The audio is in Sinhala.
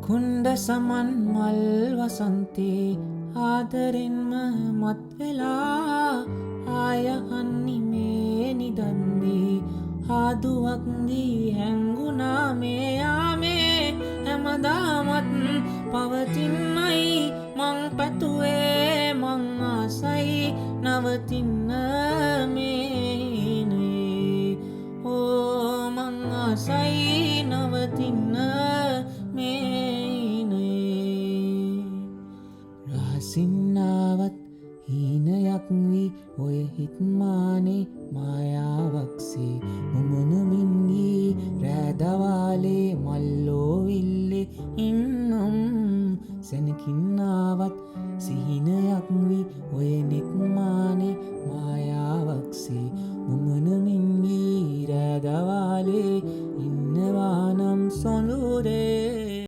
කුණ්ඩ සමන් මල් වසන්තේ ආදරෙන්ම මත් වෙලා ආයහන්නි මේ නිදන්දී හාදුවක් දී හැංගුණා මේ යාමේ හැමදාමත් පවතින්නයි මං පැතුවේ මං ආසයි නවතින්න මේනේ ඕ මං ආසයි නවතින්න රහසින්නාවත් හීනයක් වී ඔය හිත්මානේ මා